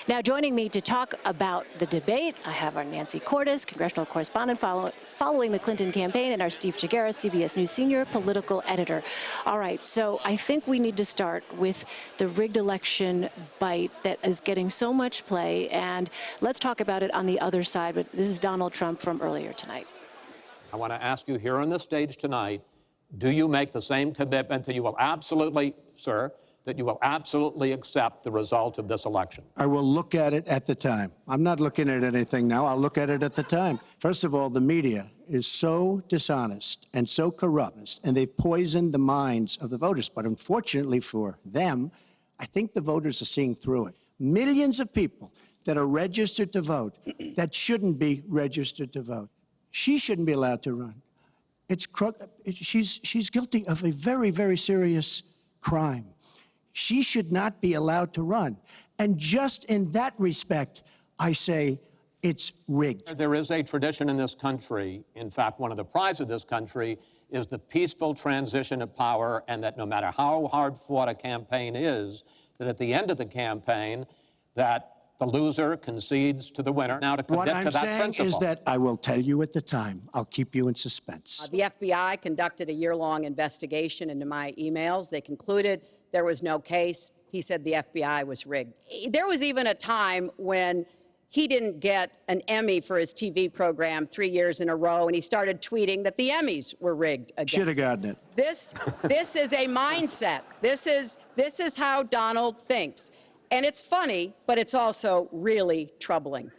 Now, joining me to talk about the debate, I have our Nancy Cordes, congressional correspondent following the Clinton campaign, and our Steve Chaggaris, CBS News senior political editor. All right, so I think we need to start with the rigged election bite that is getting so much play, and let's talk about it on the other side. But this is Donald Trump from earlier tonight. I want to ask you here on the stage tonight, do you make the same commitment that you will absolutely, sir, that you will absolutely accept the result of this election? I will look at it at the time. I'm not looking at anything now. I'll look at it at the time. First of all, the media is so dishonest and so corrupt, and they've poisoned the minds of the voters. But unfortunately for them, I think the voters are seeing through it. Millions of people that are registered to vote that shouldn't be registered to vote. She shouldn't be allowed to run. She's guilty of a very, very serious crime. She should not be allowed to run. And just in that respect, I say it's rigged. There is a tradition in this country, in fact, one of the prides of this country is the peaceful transition of power, and that no matter how hard fought a campaign is, that at the end of the campaign, that the loser concedes to the winner. Now, to commit to that principle. What I'm saying is that I will tell you at the time. I'll keep you in suspense. The FBI conducted a year-long investigation into my emails. They concluded there was no case. He said the FBI was rigged. There was even a time when he didn't get an Emmy for his TV program 3 years in a row, and he started tweeting that the Emmys were rigged against him. Should have gotten it. This is a mindset. This is how Donald thinks. And it's funny, but it's also really troubling.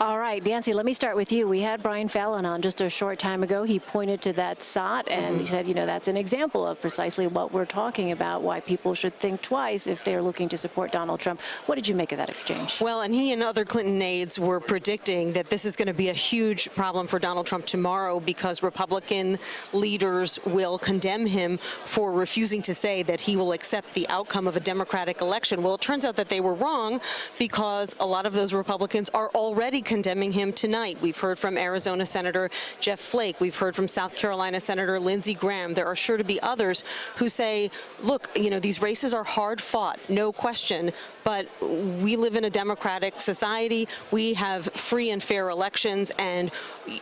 All right, Nancy, let me start with you. We had Brian Fallon on just a short time ago. He pointed to that SOT, and he said, you know, that's an example of precisely what we're talking about, why people should think twice if they're looking to support Donald Trump. What did you make of that exchange? Well, and he and other Clinton aides were predicting that this is going to be a huge problem for Donald Trump tomorrow because Republican leaders will condemn him for refusing to say that he will accept the outcome of a Democratic election. Well, it turns out that they were wrong because a lot of those Republicans are already condemning him tonight. We've heard from Arizona Senator Jeff Flake. We've heard from South Carolina Senator Lindsey Graham. There are sure to be others who say, look, you know, these races are hard fought, no question, but we live in a democratic society. We have free and fair elections, and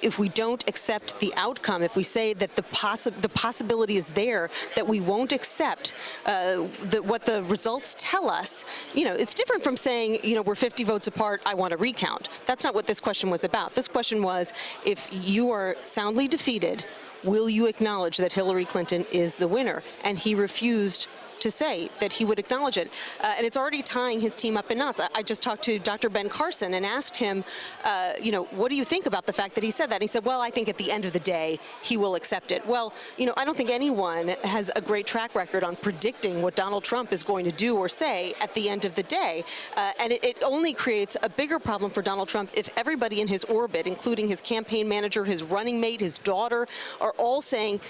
if we don't accept the outcome, if we say that the possibility is there that we won't accept what the results tell us, you know, it's different from saying, you know, we're 50 votes apart, I want to recount. That's not what this question was about. This question was, if you are soundly defeated, will you acknowledge that Hillary Clinton is the winner? And he refused to say that he would acknowledge it. And it's already tying his team up in knots. I just talked to Dr. Ben Carson and asked him, you know, what do you think about the fact that he said that? And he said, well, I think at the end of the day, he will accept it. Well, you know, I don't think anyone has a great track record on predicting what Donald Trump is going to do or say at the end of the day. And it only creates a bigger problem for Donald Trump if everybody in his orbit, including his campaign manager, his running mate, his daughter, are all saying,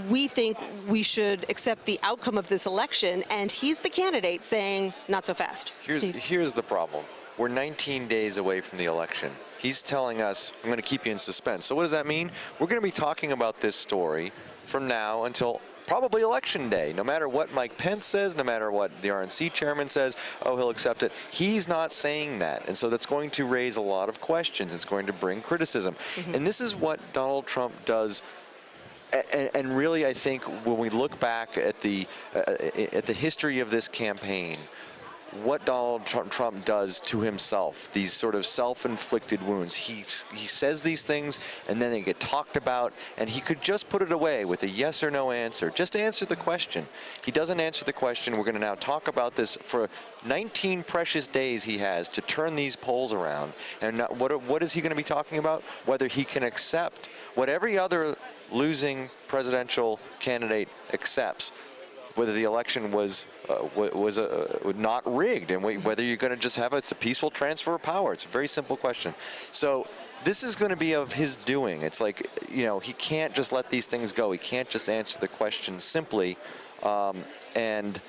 we think we should accept the outcome of this election, and he's the candidate saying, not so fast. Here's the problem. We're 19 days away from the election. He's telling us, I'm going to keep you in suspense. So what does that mean? We're going to be talking about this story from now until probably Election Day. No matter what Mike Pence says, no matter what the RNC chairman says, oh, he'll accept it. He's not saying that. And so that's going to raise a lot of questions. It's going to bring criticism. And this is what Donald Trump does. And really, I think when we look back at the history of this campaign, what Donald Trump does to himself, these sort of self-inflicted wounds, he says these things and then they get talked about, and he could just put it away with a yes or no answer. Just answer the question. He doesn't answer the question. We're going to now talk about this for 19 precious days he has to turn these polls around. And what is he going to be talking about? Whether he can accept what every other losing presidential candidate accepts, whether the election was not rigged, and whether you're going to just have it's a peaceful transfer of power. It's a very simple question. So this is going to be of his doing. It's like, you know, he can't just let these things go. He can't just answer the question simply, and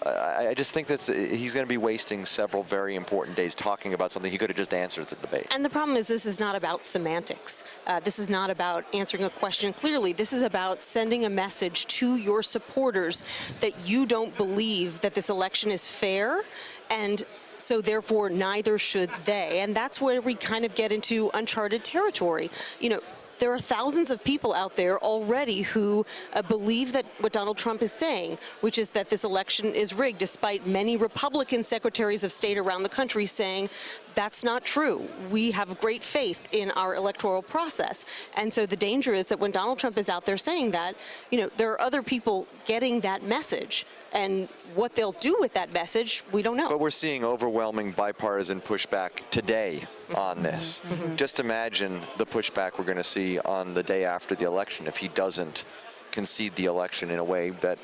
I just think that he's going to be wasting several very important days talking about something he could have just answered the debate. And the problem is this is not about semantics. This is not about answering a question clearly. This is about sending a message to your supporters that you don't believe that this election is fair And so therefore, neither should they. And that's where we kind of get into uncharted territory. You know, there are thousands of people out there already who believe that what Donald Trump is saying, which is that this election is rigged, despite many Republican secretaries of state around the country saying that's not true. We have great faith in our electoral process. And so the danger is that when Donald Trump is out there saying that, you know, there are other people getting that message. And what they'll do with that message, we don't know. But we're seeing overwhelming bipartisan pushback today on this. Just imagine the pushback we're going to see on the day after the election if he doesn't concede the election in a way that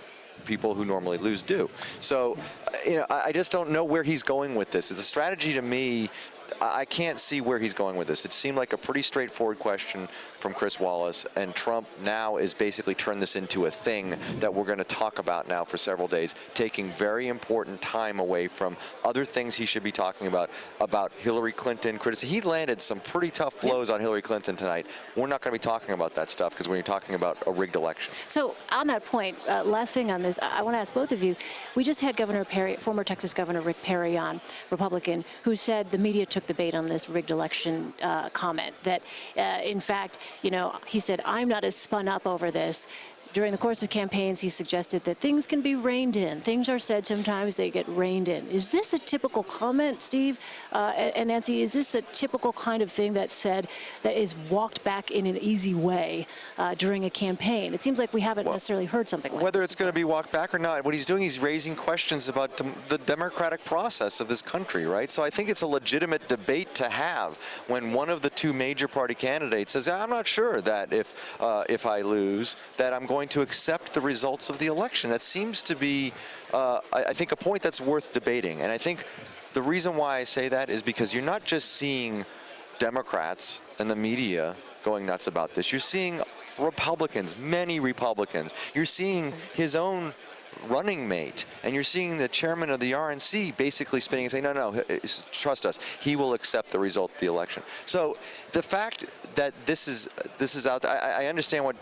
people who normally lose do. So, you know, I just don't know where he's going with this. The strategy to me, I can't see where he's going with this. It seemed like a pretty straightforward question from Chris Wallace, and Trump now is basically turned this into a thing that we're going to talk about now for several days, taking very important time away from other things he should be talking about Hillary Clinton criticism. He landed some pretty tough blows on Hillary Clinton tonight. We're not going to be talking about that stuff because when you're talking about a rigged election. So on that point, last thing on this, I want to ask both of you. We just had Governor Perry, former Texas Governor Rick Perry on, Republican, who said the media took the bait on this rigged election comment, that in fact, you know, he said, I'm not as spun up over this. During the course of campaigns, he suggested that things can be reined in. Things are said, sometimes they get reined in. Is this a typical comment, Steve and Nancy? Is this a typical kind of thing that's said that is walked back in an easy way during a campaign? It seems like we haven't necessarily heard something like whether this it's going to be walked back or not, what he's doing, he's raising questions about the democratic process of this country, right? So I think it's a legitimate debate to have when one of the two major party candidates says, I'm not sure that if I lose, that I'm going to accept the results of the election. That seems to be, I think, a point that's worth debating. And I think the reason why I say that is because you're not just seeing Democrats and the media going nuts about this. You're seeing Republicans, many Republicans. You're seeing his own running mate, and you're seeing the chairman of the RNC basically spinning and saying, no, trust us, he will accept the result of the election. So the fact that this is out there, I understand what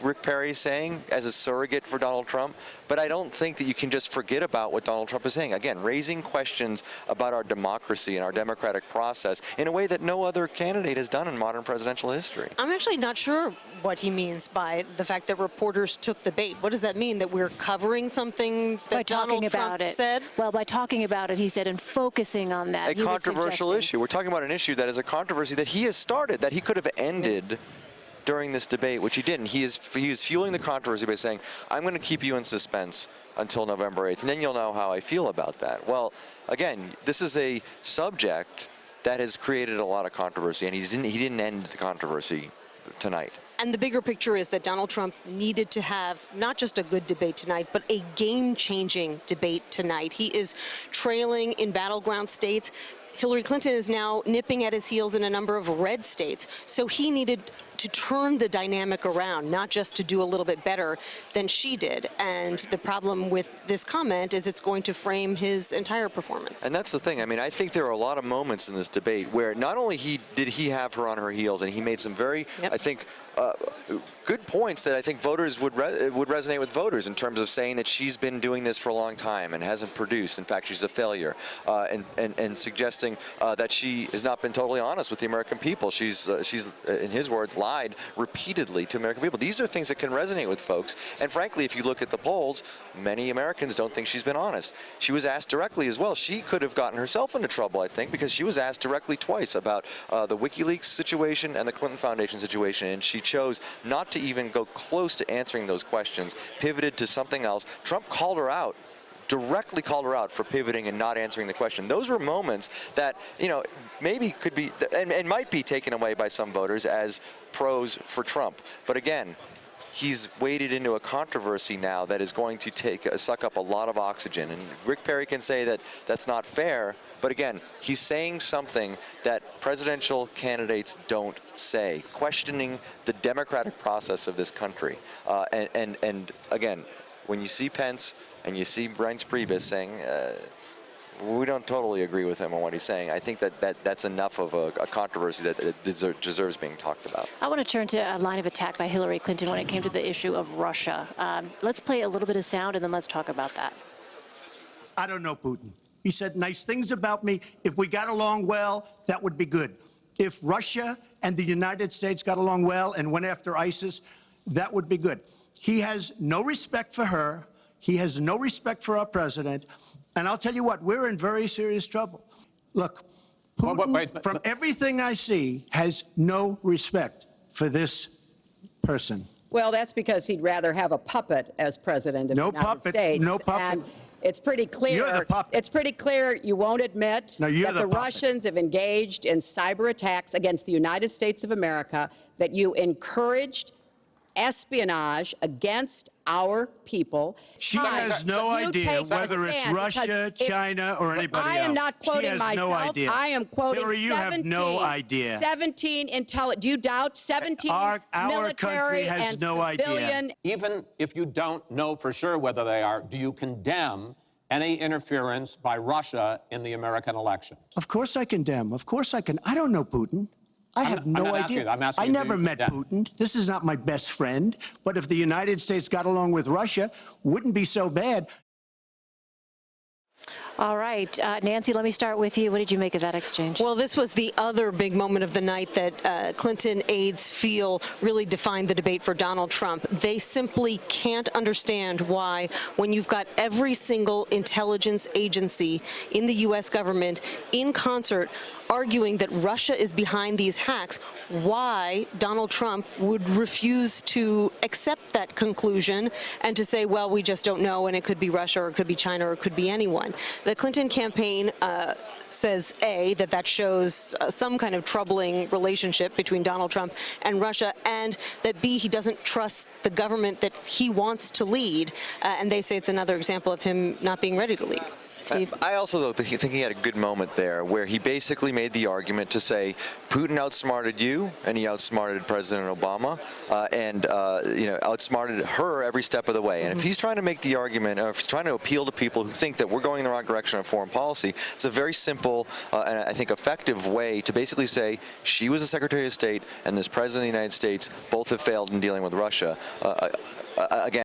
Rick Perry is saying as a surrogate for Donald Trump, but I don't think that you can just forget about what Donald Trump is saying. Again, raising questions about our democracy and our democratic process in a way that no other candidate has done in modern presidential history. I'm actually not sure what he means by the fact that reporters took the bait. What does that mean? That we're covering something that Donald Trump said? Well, by talking about it, he said, and focusing on that. A controversial issue. We're talking about an issue that is a controversy that he has started, that he could have ended during this debate, which he didn't. He is fueling the controversy by saying, I'm going to keep you in suspense until November 8th, and then you'll know how I feel about that. Well, again, this is a subject that has created a lot of controversy, and he didn't end the controversy tonight. And the bigger picture is that Donald Trump needed to have not just a good debate tonight, but a game-changing debate tonight. He is trailing in battleground states. Hillary Clinton is now nipping at his heels in a number of red states. So he needed to turn the dynamic around, not just to do a little bit better than she did. And the problem with this comment is it's going to frame his entire performance. And that's the thing. I mean, I think there are a lot of moments in this debate where not only did he have her on her heels, and he made some very, I think, good points that I think voters would resonate with voters in terms of saying that she's been doing this for a long time and hasn't produced. In fact, she's a failure, and suggesting that she has not been totally honest with the American people. She's in his words, lied repeatedly to American people. These are things that can resonate with folks. And frankly, if you look at the polls, many Americans don't think she's been honest. She was asked directly as well. She could have gotten herself into trouble, I think, because she was asked directly twice about the WikiLeaks situation and the Clinton Foundation situation, and she chose not to even go close to answering those questions, pivoted to something else. Trump called her out, directly called her out for pivoting and not answering the question. Those were moments that, you know, maybe could be and might be taken away by some voters as pros for Trump. But again, he's waded into a controversy now that is going to suck up a lot of oxygen. And Rick Perry can say that that's not fair, but again, he's saying something that presidential candidates don't say, questioning the democratic process of this country. And again, when you see Pence and you see Reince Priebus saying, we don't totally agree with him on what he's saying, I think that's enough of a controversy that deserves being talked about. I want to turn to a line of attack by Hillary Clinton when it came to the issue of Russia. Let's play a little bit of sound and then let's talk about that. I don't know Putin. He said nice things about me. If we got along well, that would be good. If Russia and the United States got along well and went after ISIS, that would be good. He has no respect for her. He has no respect for our president. And I'll tell you what, we're in very serious trouble. Look, Putin, from everything I see, has no respect for this person. Well, that's because he'd rather have a puppet as president of the United States. No puppet. And it's pretty clear. You're the puppet. It's pretty clear you won't admit that the Russians have engaged in cyber attacks against the United States of America, that you encouraged espionage against our people. She has no idea whether it's Russia, China, or anybody else. I am not quoting she has myself. No idea. I am quoting Hillary, you 17, have no idea. 17 intelligence. Do you doubt 17 our military country has and no civilian? Idea. Even if you don't know for sure whether they are, do you condemn any interference by Russia in the American election? Of course I condemn. Of course I can. I don't know Putin. I have no idea. I never met Putin. This is not my best friend. But if the United States got along with Russia, wouldn't be so bad. All right. Nancy, let me start with you. What did you make of that exchange? Well, this was the other big moment of the night that Clinton aides feel really defined the debate for Donald Trump. They simply can't understand why, when you've got every single intelligence agency in the U.S. government in concert arguing that Russia is behind these hacks, why Donald Trump would refuse to accept that conclusion and to say, well, we just don't know, and it could be Russia, or it could be China, or it could be anyone. The Clinton campaign says, A, that shows some kind of troubling relationship between Donald Trump and Russia, and that, B, he doesn't trust the government that he wants to lead, and they say it's another example of him not being ready to lead. Steve? I also, though, think he had a good moment there where he basically made the argument to say Putin outsmarted you and he outsmarted President Obama outsmarted her every step of the way. And if he's trying to make the argument, or if he's trying to appeal to people who think that we're going in the wrong direction on foreign policy, it's a very simple and I think effective way to basically say she was the Secretary of State and this President of the United States both have failed in dealing with Russia. Again,